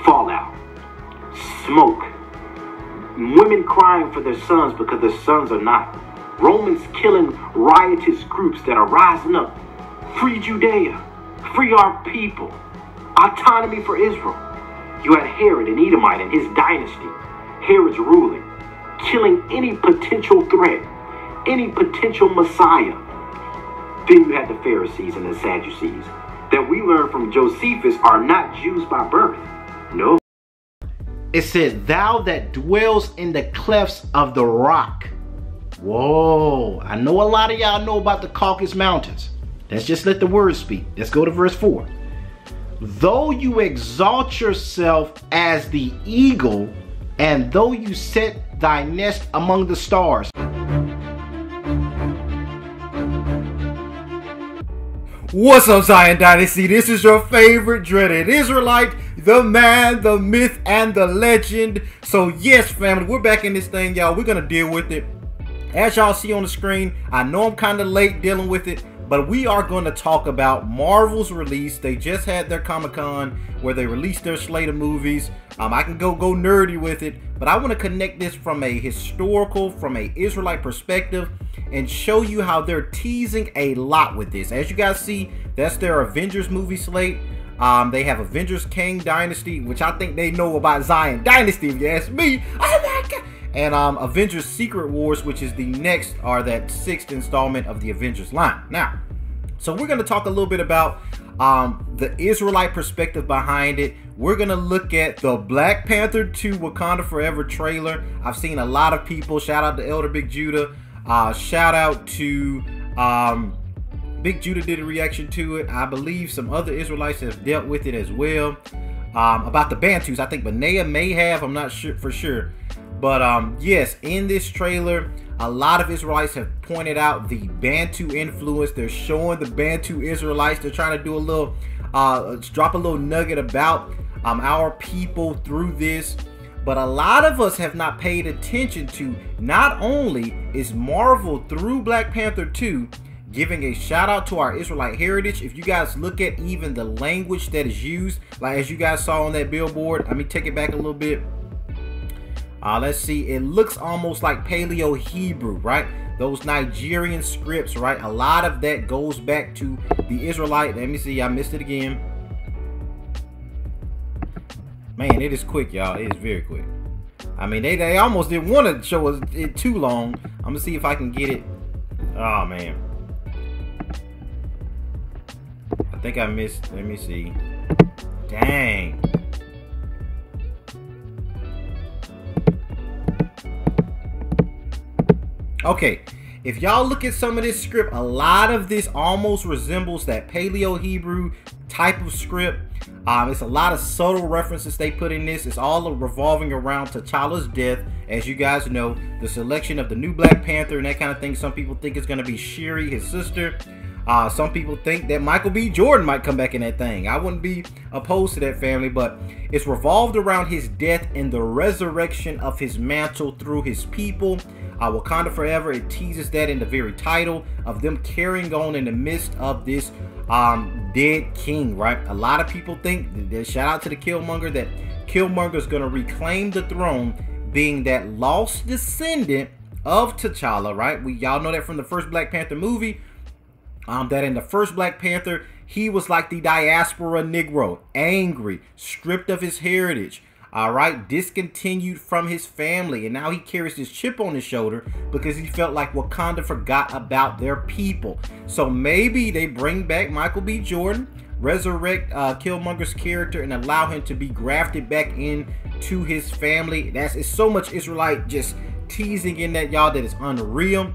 fallout, smoke, women crying for their sons because their sons are not, Romans killing riotous groups that are rising up. Free Judea, free our people, autonomy for Israel. You had Herod, an Edomite, and his dynasty. Herod's ruling, killing any potential threat, any potential Messiah. Then you had the Pharisees and the Sadducees that we learned from Josephus are not Jews by birth. No. It said, thou that dwells in the clefts of the rock. Whoa, I know a lot of y'all know about the Caucasus Mountains. Let's just let the word speak. Let's go to verse 4. Though you exalt yourself as the eagle, and though you set thy nest among the stars. What's up, Zion Dynasty? This is your favorite dreaded Israelite, the man, the myth, and the legend. So yes, family, we're back in this thing, y'all. We're gonna deal with it. As y'all see on the screen, I know I'm kind of late dealing with it, but we are going to talk about Marvel's release. They just had their Comic-Con where they released their slate of movies. I can go nerdy with it, but I want to connect this from a historical, from a Israelite perspective, and show you how they're teasing a lot with this. As you guys see, that's their Avengers movie slate. They have Avengers Kang Dynasty, which I think they know about Zion Dynasty, if you ask me. Oh my God! And Avengers Secret Wars, which is the next, or that 6th installment of the Avengers line. Now, so we're going to talk a little bit about the Israelite perspective behind it. We're going to look at the Black Panther 2 Wakanda Forever trailer. I've seen a lot of people, shout out to Elder Big Judah, shout out to Big Judah did a reaction to it. I believe some other Israelites have dealt with it as well. About the Bantus, I think Benaiah may have, I'm not sure for sure. But yes, in this trailer, a lot of Israelites have pointed out the Bantu influence. They're showing the Bantu Israelites. They're trying to do a little, drop a little nugget about our people through this. But a lot of us have not paid attention to, not only is Marvel through Black Panther 2 giving a shout out to our Israelite heritage. If you guys look at even the language that is used, like as you guys saw on that billboard, let me take it back a little bit. Let's see, it looks almost like Paleo Hebrew, right? Those Nigerian scripts, right? A lot of that goes back to the Israelite. Let me see, I missed it again. Man, it is quick, y'all. It is very quick. I mean, they almost didn't want to show us it too long. I'm gonna see if I can get it. Oh man, I think I missed. Let me see. Dang. Okay, if y'all look at some of this script, a lot of this almost resembles that Paleo Hebrew type of script. It's a lot of subtle references they put in this. It's all revolving around T'Challa's death. As you guys know, the selection of the new Black Panther and that kind of thing. Some people think it's going to be Shuri, his sister. Some people think that Michael B. Jordan might come back in that thing. I wouldn't be opposed to that, family, but it's revolved around his death and the resurrection of his mantle through his people. Wakanda Forever, it teases that in the very title of them carrying on in the midst of this dead king, right? A lot of people think, that, shout out to the Killmonger, that Killmonger is going to reclaim the throne, being that lost descendant of T'Challa, right? Y'all know that from the first Black Panther movie. That in the first Black Panther, he was like the diaspora Negro, angry, stripped of his heritage, all right, discontinued from his family, and now he carries this chip on his shoulder because he felt like Wakanda forgot about their people. So maybe they bring back Michael B. Jordan, resurrect Killmonger's character, and allow him to be grafted back into his family. It's so much Israelite just teasing in that, y'all, that is unreal.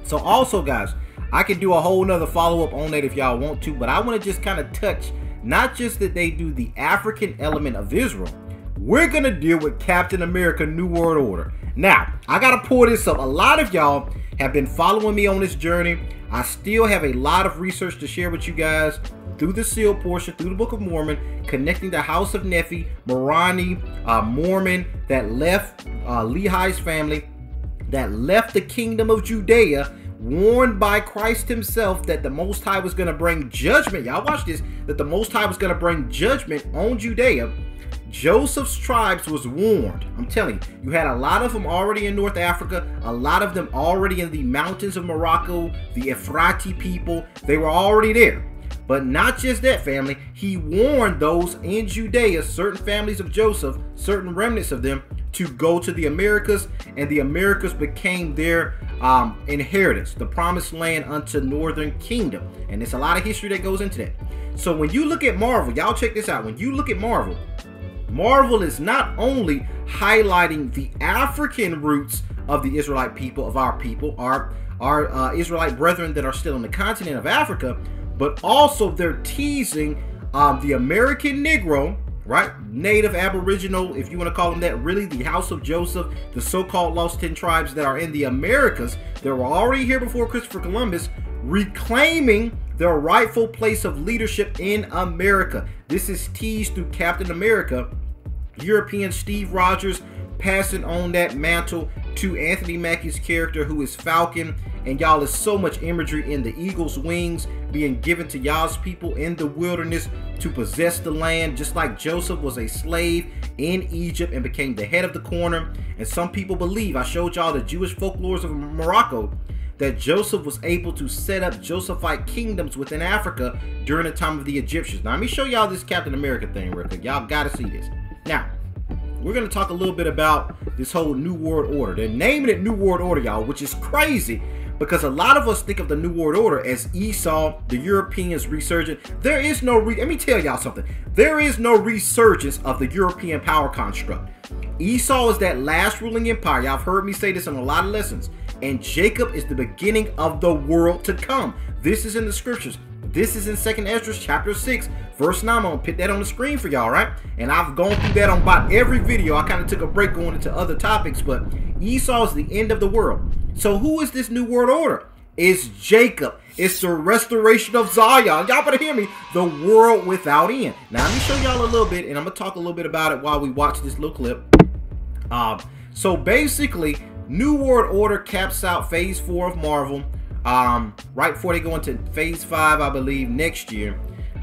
So also, guys, I could do a whole nother follow-up on that if y'all want to, but I want to just kind of touch, not just that they do the African element of Israel, we're going to deal with Captain America New World Order. Now, I got to pull this up. A lot of y'all have been following me on this journey. I still have a lot of research to share with you guys through the seal portion, through the Book of Mormon, connecting the house of Nephi, Moroni, Mormon, that left Lehi's family, that left the kingdom of Judea, warned by Christ himself that the Most High was going to bring judgment. Y'all watch this, that the Most High was going to bring judgment on Judea. Joseph's tribes was warned. I'm telling you, you had a lot of them already in North Africa, a lot of them already in the mountains of Morocco, the Ephrati people, they were already there. But not just that, family, he warned those in Judea, certain families of Joseph, certain remnants of them, to go to the Americas, and the Americas became their inheritance, the promised land unto northern kingdom. And there's a lot of history that goes into that. So when you look at Marvel, y'all check this out, when you look at Marvel, Marvel is not only highlighting the African roots of the Israelite people, of our people, our Israelite brethren that are still on the continent of Africa, but also they're teasing the American Negro, right? Native, Aboriginal, if you want to call them that, really the House of Joseph, the so-called Lost 10 tribes that are in the Americas that were already here before Christopher Columbus, reclaiming their rightful place of leadership in America. This is teased through Captain America, European Steve Rogers passing on that mantle to Anthony Mackie's character, who is Falcon. And y'all, is so much imagery in the eagle's wings being given to y'all's people in the wilderness to possess the land, just like Joseph was a slave in Egypt and became the head of the corner. And some people believe, I showed y'all the Jewish folklores of Morocco, that Joseph was able to set up Josephite kingdoms within Africa during the time of the Egyptians. Now let me show y'all this Captain America thing real quick. Y'all gotta see this. Now, we're going to talk a little bit about this whole New World Order. They're naming it New World Order, y'all, which is crazy because a lot of us think of the New World Order as Esau, the Europeans resurgent. There is no, let me tell y'all something. There is no resurgence of the European power construct. Esau is that last ruling empire. Y'all have heard me say this in a lot of lessons. And Jacob is the beginning of the world to come. This is in the scriptures. This is in 2nd Ezra chapter 6, verse 9. I'm going to put that on the screen for y'all, right? And I've gone through that on about every video. I kind of took a break going into other topics, but Esau is the end of the world. So who is this New World Order? It's Jacob. It's the restoration of Zion. Y'all better hear me. The world without end. Now, let me show y'all a little bit, and I'm going to talk a little bit about it while we watch this little clip. So basically, New World Order caps out phase 4 of Marvel. Right before they go into phase 5, I believe, next year.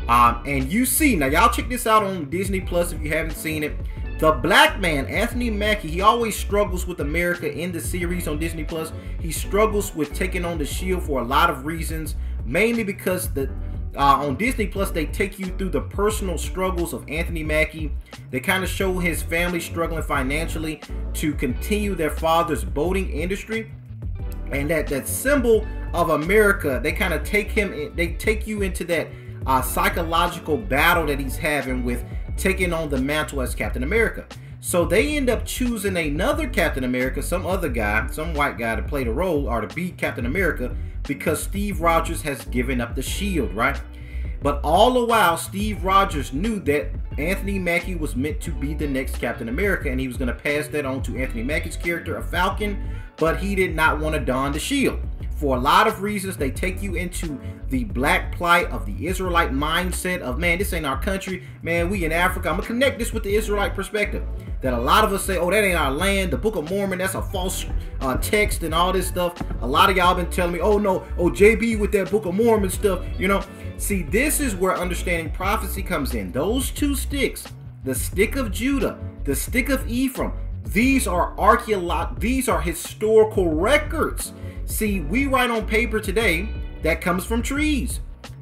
And you see, now y'all check this out on Disney Plus if you haven't seen it. The black man, Anthony Mackie, he always struggles with America in the series on Disney Plus. He struggles with taking on the shield for a lot of reasons, mainly because on Disney Plus they take you through the personal struggles of Anthony Mackie. They kind of show his family struggling financially to continue their father's boating industry. And that symbol of America, they kind of take him in, they take you into that psychological battle that he's having with taking on the mantle as Captain America. So they end up choosing another Captain America, some other guy, some white guy, to play the role or to be Captain America, because Steve Rogers has given up the shield, right? But all the while, Steve Rogers knew that Anthony Mackie was meant to be the next Captain America, and he was going to pass that on to Anthony Mackie's character, a Falcon, but he did not want to don the shield. For a lot of reasons, they take you into the black plight of the Israelite mindset of, man, this ain't our country. Man, we in Africa. I'm going to connect this with the Israelite perspective. That a lot of us say, oh, that ain't our land. The Book of Mormon, that's a false text and all this stuff. A lot of y'all been telling me, oh, no, oh, JB with that Book of Mormon stuff, you know. See, this is where understanding prophecy comes in. Those two sticks, the stick of Judah, the stick of Ephraim, these are historical records. See, we write on paper today that comes from trees.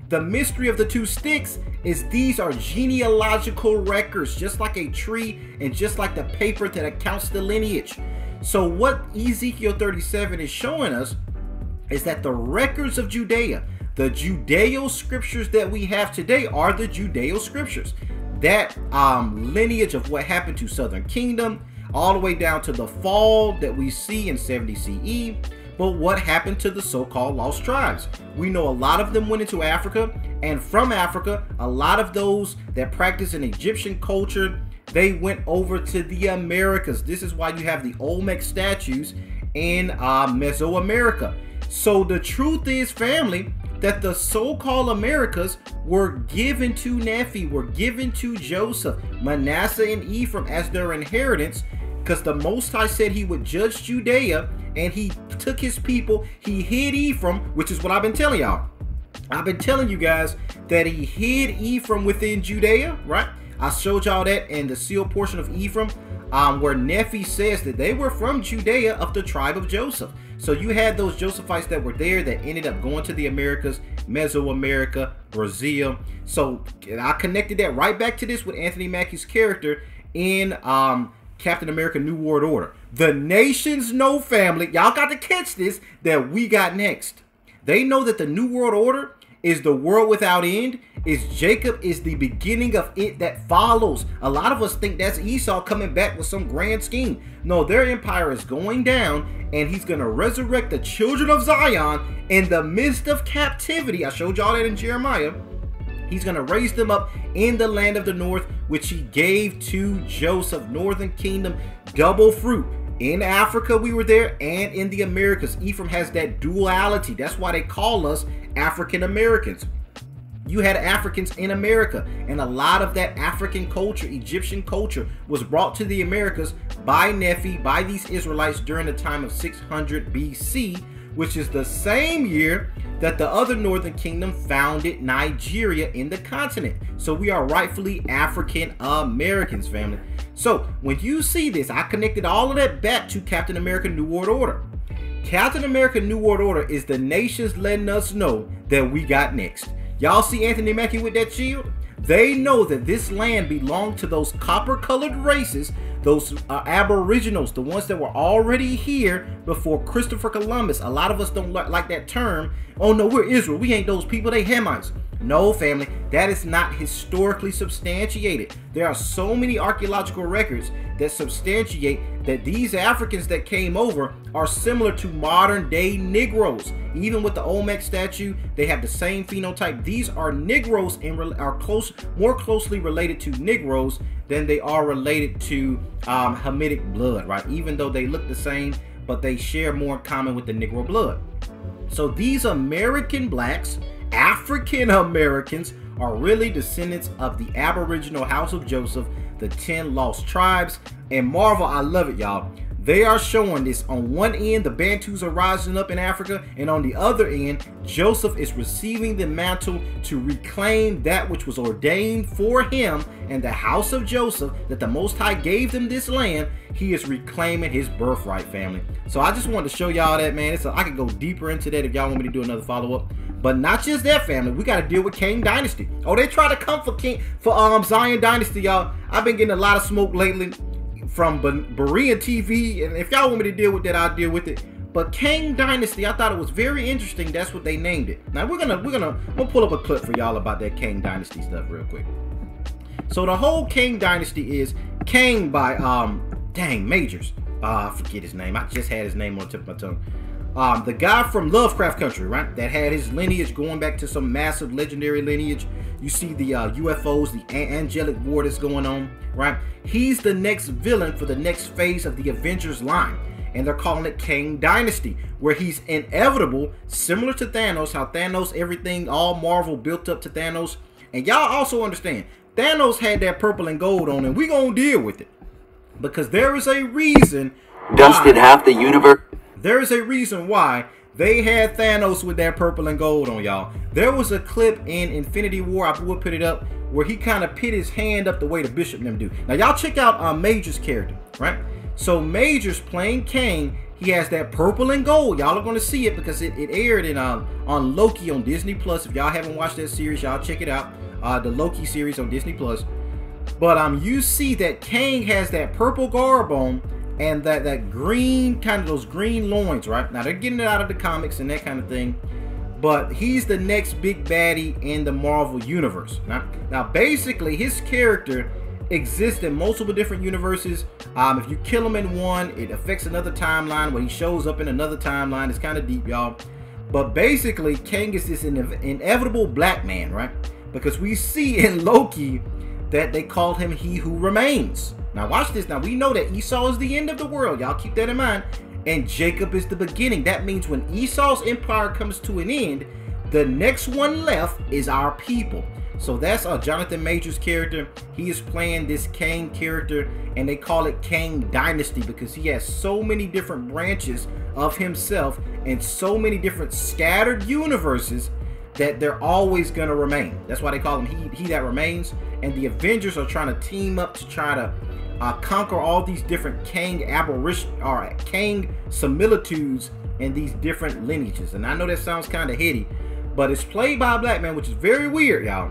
The mystery of the two sticks is these are genealogical records, just like a tree and just like the paper that accounts the lineage. So what Ezekiel 37 is showing us is that the records of Judea, the Judeo scriptures that we have today, are the Judeo scriptures. That lineage of what happened to Southern Kingdom, all the way down to the fall that we see in 70 CE. But what happened to the so-called lost tribes? We know a lot of them went into Africa, and from Africa, a lot of those that practice an Egyptian culture, they went over to the Americas. This is why you have the Olmec statues in Mesoamerica. So the truth is, family, that the so-called Americas were given to Nephi, were given to Joseph, Manasseh, and Ephraim as their inheritance, because the Most High said he would judge Judea, and he took his people, he hid Ephraim, which is what I've been telling y'all. I've been telling you guys that he hid Ephraim within Judea, right? I showed y'all that in the sealed portion of Ephraim, where Nephi says that they were from Judea of the tribe of Joseph. So you had those Josephites that were there that ended up going to the Americas, Mesoamerica, Brazil. So I connected that right back to this with Anthony Mackie's character in Captain America New World Order. The nations know, family, y'all got to catch this, that we got next. They know that the New World Order is the world without end, is Jacob is the beginning of it that follows. A lot of us think that's Esau coming back with some grand scheme. No, their empire is going down, and he's going to resurrect the children of Zion in the midst of captivity. I showed y'all that in Jeremiah. He's going to raise them up in the land of the north, which he gave to Joseph, northern kingdom, double fruit. In Africa, we were there, and in the Americas. Ephraim has that duality. That's why they call us African Americans. You had Africans in America, and a lot of that African culture, Egyptian culture, was brought to the Americas by Nephi, by these Israelites during the time of 600 BC, which is the same year that the other northern kingdom founded Nigeria in the continent. So we are rightfully African Americans, family. So when you see this, I connected all of that back to Captain America New World Order. Captain America New World Order is the nations letting us know that we got next. Y'all see Anthony Mackie with that shield? They know that this land belonged to those copper-colored races, those aboriginals, the ones that were already here before Christopher Columbus. A lot of us don't like that term. Oh no, we're Israel. We ain't those people. They Hamites. No, family, that is not historically substantiated. There are so many archaeological records that substantiate that these Africans that came over are similar to modern day Negroes. Even with the Olmec statue, they have the same phenotype. These are Negroes and are more closely related to Negroes than they are related to Hamitic blood, right? Even though they look the same, but they share more in common with the Negro blood. So these American blacks, African Americans, are really descendants of the Aboriginal House of Joseph, the 10 lost tribes. And marvel, I love it, y'all. They are showing this. On one end, the Bantus are rising up in Africa, and on the other end, Joseph is receiving the mantle to reclaim that which was ordained for him and the house of Joseph, that the Most High gave them this land. He is reclaiming his birthright, family. So I just wanted to show y'all that, man. I could go deeper into that if y'all want me to do another follow-up. But not just that, family. We got to deal with Kang Dynasty. Oh, they try to come for Zion Dynasty, y'all. I've been getting a lot of smoke lately from Berean TV, and if y'all want me to deal with that, I'll deal with it. But Kang Dynasty, I thought it was very interesting. That's what they named it. Now we're gonna pull up a clip for y'all about that Kang Dynasty stuff real quick. So the whole Kang Dynasty is Kang by Majors. I forget his name. I just had his name on the tip of my tongue. The guy from Lovecraft Country, right? That had his lineage going back to some massive legendary lineage. You see the UFOs, the angelic war that's going on, right? He's the next villain for the next phase of the Avengers line. And they're calling it Kang Dynasty, where he's inevitable, similar to Thanos, how Thanos, everything, all Marvel built up to Thanos. And y'all also understand, Thanos had that purple and gold on, and we gonna deal with it. Because there is a reason dusted half the universe. There is a reason why they had Thanos with that purple and gold on, y'all. There was a clip in Infinity War, I will put it up, where he kind of put his hand up the way the Bishop and them do. Now, y'all check out Major's character, right? So, Major's playing Kang. He has that purple and gold. Y'all are going to see it because it aired in on Loki on Disney Plus. If y'all haven't watched that series, y'all check it out. The Loki series on Disney Plus. But you see that Kang has that purple garb on, and that green, kind of those green loins, right? Now, they're getting it out of the comics and that kind of thing. But he's the next big baddie in the Marvel Universe. Now basically, his character exists in multiple different universes. If you kill him in one, it affects another timeline where he shows up in another timeline. It's kind of deep, y'all. But basically, Kang is this inevitable black man, right? Because we see in Loki that they called him He Who Remains. Now watch this. Now we know that Esau is the end of the world. Y'all keep that in mind. And Jacob is the beginning. That means when Esau's empire comes to an end, the next one left is our people. So that's Jonathan Majors' character. He is playing this Kang character, and they call it Kang Dynasty because he has so many different branches of himself and so many different scattered universes that they're always going to remain. That's why they call him he that remains. and the Avengers are trying to team up to try to conquer all these different Kang Kang similitudes and these different lineages. And I know that sounds kind of heady, but it's played by a black man, which is very weird, y'all,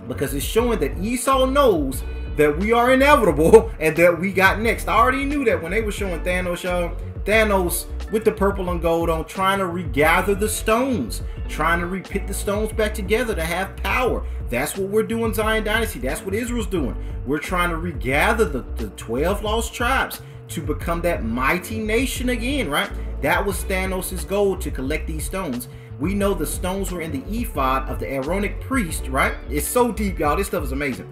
because it's showing that Esau knows that we are inevitable and that we got next. I already knew that when they were showing Thanos, y'all. Thanos with the purple and gold on, trying to regather the stones, trying to put the stones back together to have power. That's what we're doing, Zion Dynasty. That's what Israel's doing. We're trying to regather the 12 lost tribes to become that mighty nation again, right? That was Thanos' goal, to collect these stones. We know the stones were in the ephod of the Aaronic priest, right? It's so deep, y'all. This stuff is amazing.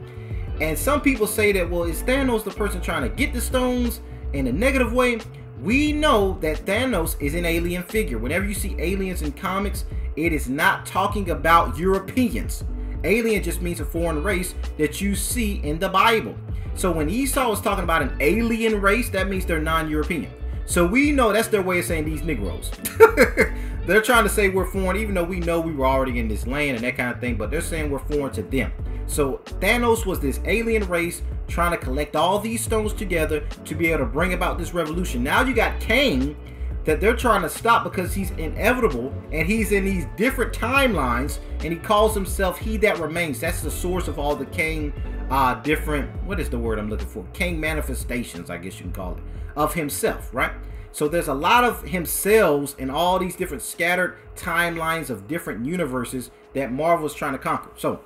And some people say that, well, is Thanos the person trying to get the stones in a negative way? We know that Thanos is an alien figure. Whenever you see aliens in comics, it is not talking about Europeans. Alien just means a foreign race that you see in the Bible. So when Esau is talking about an alien race, that means they're non-European. So we know that's their way of saying these Negroes. They're trying to say we're foreign, even though we know we were already in this land and that kind of thing, but they're saying we're foreign to them. So Thanos was this alien race trying to collect all these stones together to be able to bring about this revolution. Now you got Kang that they're trying to stop because he's inevitable and he's in these different timelines, and he calls himself He That Remains. That's the source of all the Kang different, what is the word I'm looking for? Kang manifestations, I guess you can call it, of himself, right? So there's a lot of himselves in all these different scattered timelines of different universes that Marvel's trying to conquer. So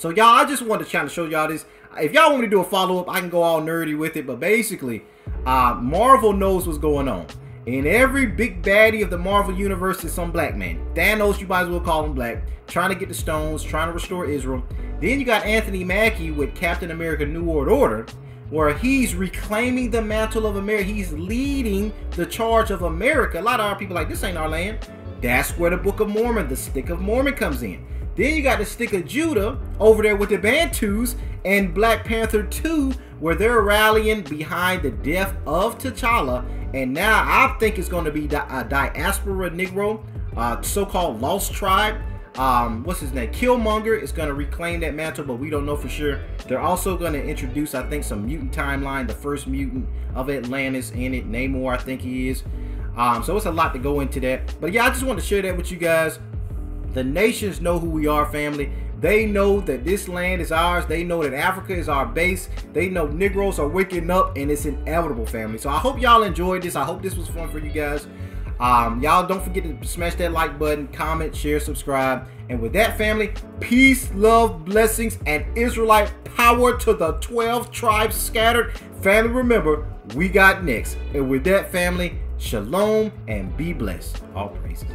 y'all, I just wanted to try to show y'all this. If y'all want me to do a follow-up, I can go all nerdy with it. But basically, Marvel knows what's going on. In every big baddie of the Marvel universe is some black man. Thanos, you might as well call him black, trying to get the stones, trying to restore Israel. Then you got Anthony Mackie with Captain America New World Order, where he's reclaiming the mantle of America. He's leading the charge of America. A lot of our people are like, this ain't our land. That's where the Book of Mormon, the Stick of Mormon, comes in. Then you got the Stick of Judah over there with the Bantus and Black Panther 2, where they're rallying behind the death of T'Challa. And now I think it's going to be a diaspora Negro, so-called lost tribe. What's his name? Killmonger is going to reclaim that mantle, but we don't know for sure. They're also going to introduce, I think, some mutant timeline, the first mutant of Atlantis in it. Namor, I think he is. So it's a lot to go into that. But yeah, I just wanted to share that with you guys. The nations know who we are, family. They know that this land is ours. They know that Africa is our base. They know Negroes are waking up, and it's inevitable, family. So I hope y'all enjoyed this. I hope this was fun for you guys. Y'all don't forget to smash that like button, comment, share, subscribe. And with that, family, peace, love, blessings, and Israelite power to the 12 tribes scattered. Family, remember, we got next. And with that, family, shalom and be blessed. All praises.